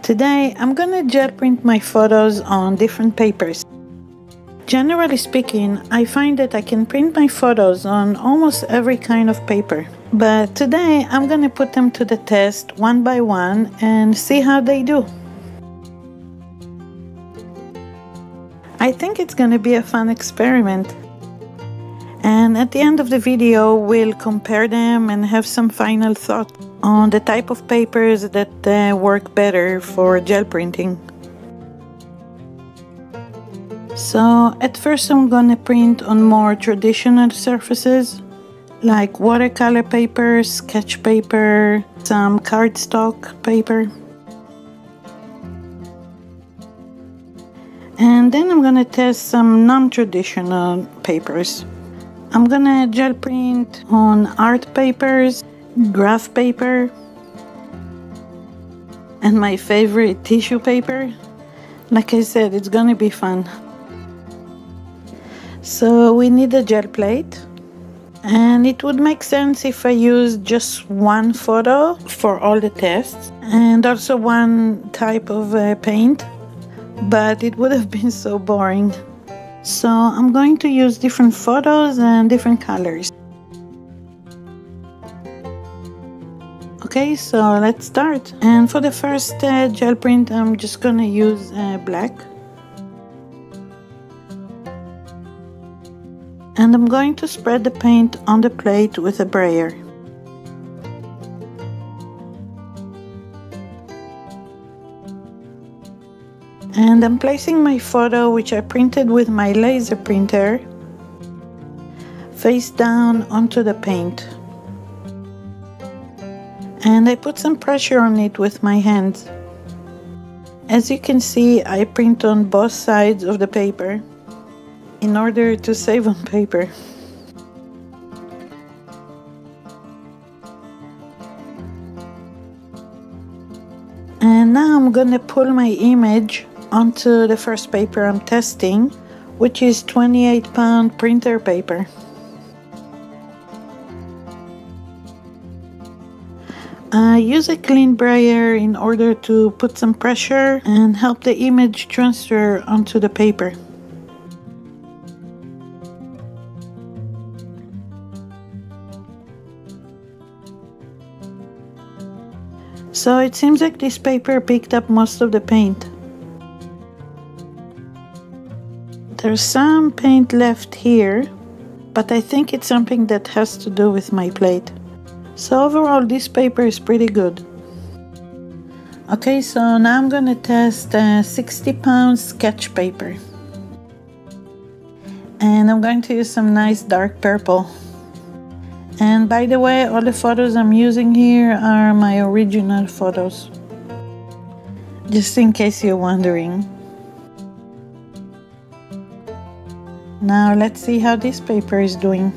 Today, I'm gonna gel print my photos on different papers. Generally speaking, I find that I can print my photos on almost every kind of paper. But today, I'm gonna put them to the test one by one and see how they do. I think it's gonna be a fun experiment. And at the end of the video, we'll compare them and have some final thoughts on the type of papers that work better for gel printing. So at first I'm gonna print on more traditional surfaces like watercolor paper, sketch paper, some cardstock paper. And then I'm gonna test some non-traditional papers. I'm gonna gel print on art papers, graph paper, and my favorite tissue paper. Like I said, it's gonna be fun. So we need a gel plate, and it would make sense if I use just one photo for all the tests and also one type of paint, but it would have been so boring. So I'm going to use different photos and different colors. Okay, so let's start. And for the first gel print, I'm just gonna use black. And I'm going to spread the paint on the plate with a brayer. And I'm placing my photo, which I printed with my laser printer, face down onto the paint. And I put some pressure on it with my hands. As you can see, I print on both sides of the paper in order to save on paper. And now I'm gonna pull my image onto the first paper I'm testing, which is 28-pound printer paper. I use a clean brayer in order to put some pressure and help the image transfer onto the paper. So it seems like this paper picked up most of the paint. There's some paint left here, but I think it's something that has to do with my plate. So overall, this paper is pretty good. Okay, so now I'm gonna test 60-pound sketch paper. And I'm going to use some nice dark purple. And by the way, all the photos I'm using here are my original photos. Just in case you're wondering. Now let's see how this paper is doing.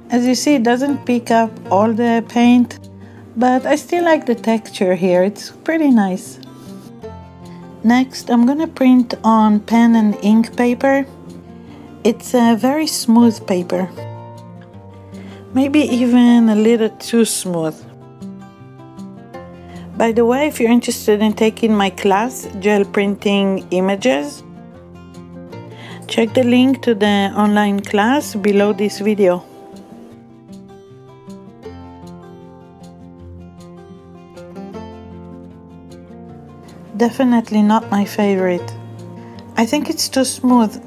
As you see, it doesn't pick up all the paint, but I still like the texture here. It's pretty nice. Next, I'm gonna print on pen and ink paper. It's a very smooth paper. Maybe even a little too smooth. By the way, if you're interested in taking my class, Gel Printing Images, check the link to the online class below this video. Definitely not my favorite. I think it's too smooth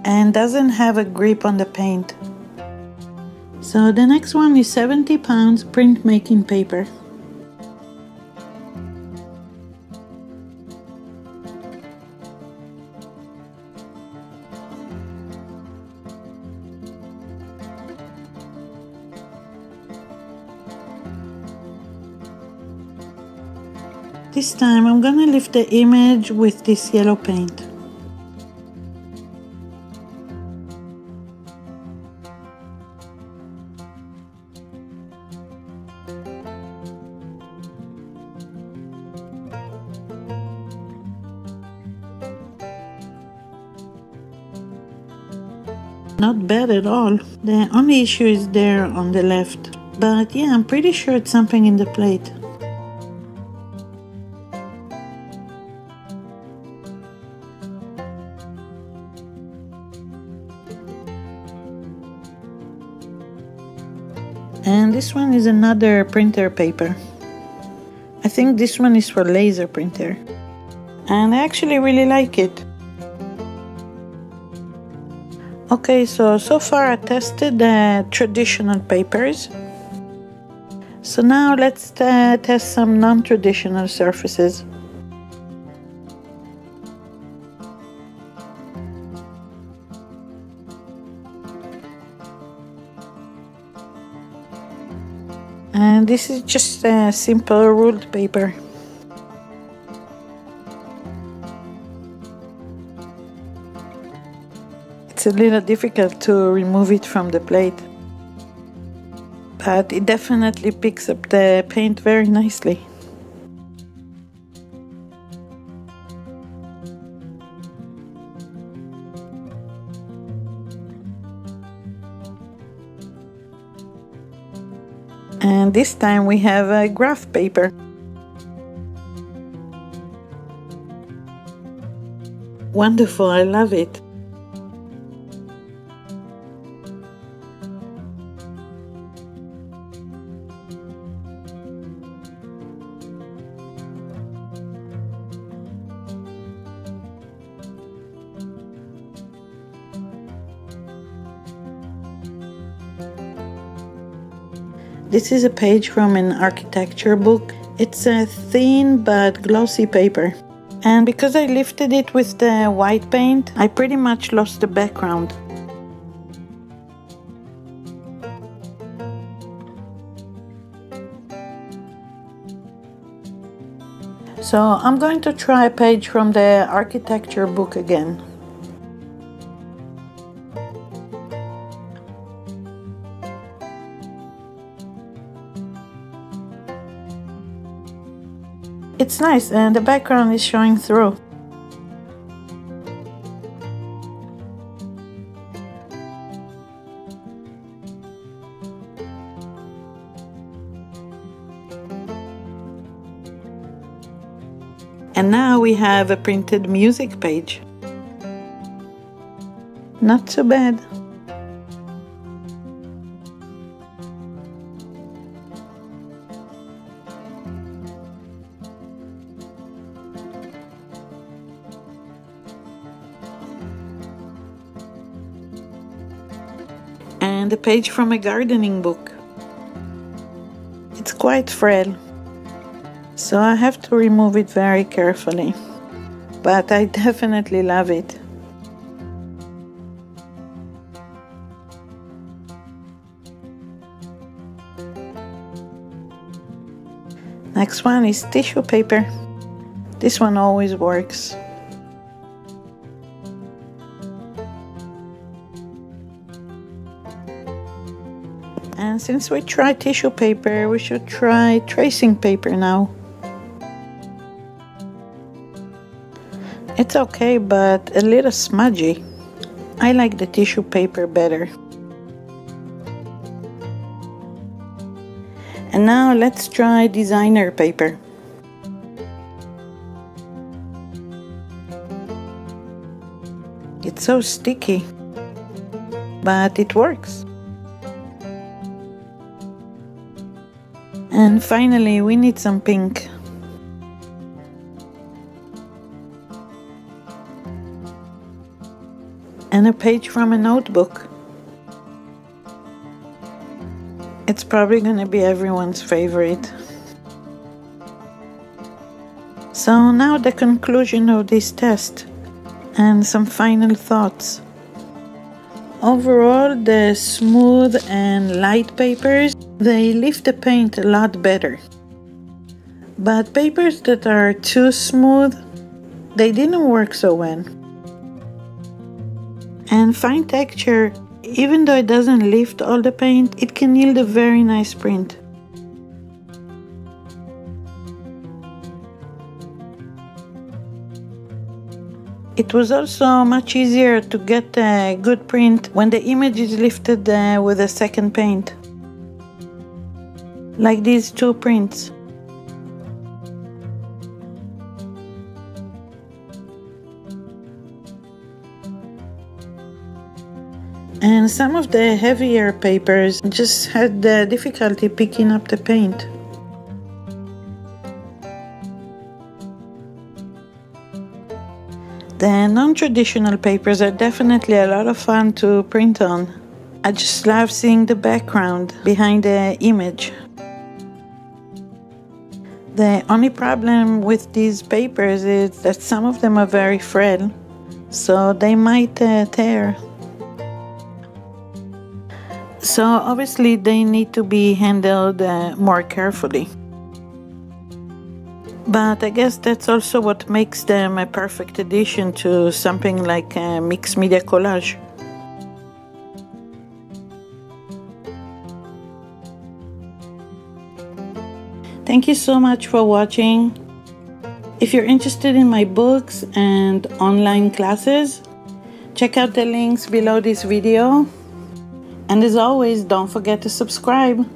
and doesn't have a grip on the paint. So the next one is 70 pounds printmaking paper. This time I'm gonna lift the image with this yellow paint. not bad at all. The only issue is there on the left. But yeah, I'm pretty sure it's something in the plate. And this one is another printer paper. I think this one is for laser printer. And I actually really like it. Okay, so far I tested the traditional papers. So now let's test some non-traditional surfaces. And this is just a simple ruled paper. It's a little difficult to remove it from the plate, but it definitely picks up the paint very nicely. And this time we have a graph paper. Wonderful, I love it. This is a page from an architecture book. It's a thin but glossy paper. And because I lifted it with the white paint, I pretty much lost the background. So I'm going to try a page from the architecture book again. It's nice, and the background is showing through. And now we have a printed music page. Not too bad. And a page from a gardening book. It's quite frail, so I have to remove it very carefully, but I definitely love it. Next one is tissue paper. This one always works. And since we tried tissue paper, we should try tracing paper now. It's okay, but a little smudgy. I like the tissue paper better. And now let's try designer paper. It's so sticky, but it works. And finally, we need some pink. And a page from a notebook. It's probably gonna be everyone's favorite. So now the conclusion of this test and some final thoughts. Overall, the smooth and light papers, they lift the paint a lot better. But papers that are too smooth, they didn't work so well. And fine texture, even though it doesn't lift all the paint, it can yield a very nice print. It was also much easier to get a good print when the image is lifted with a second paint, like these two prints. And some of the heavier papers just had difficulty picking up the paint. The non-traditional papers are definitely a lot of fun to print on. I just love seeing the background behind the image. The only problem with these papers is that some of them are very frail, so they might tear. So obviously they need to be handled more carefully. But I guess that's also what makes them a perfect addition to something like a mixed media collage. Thank you so much for watching. If you're interested in my books and online classes, check out the links below this video. And as always, don't forget to subscribe.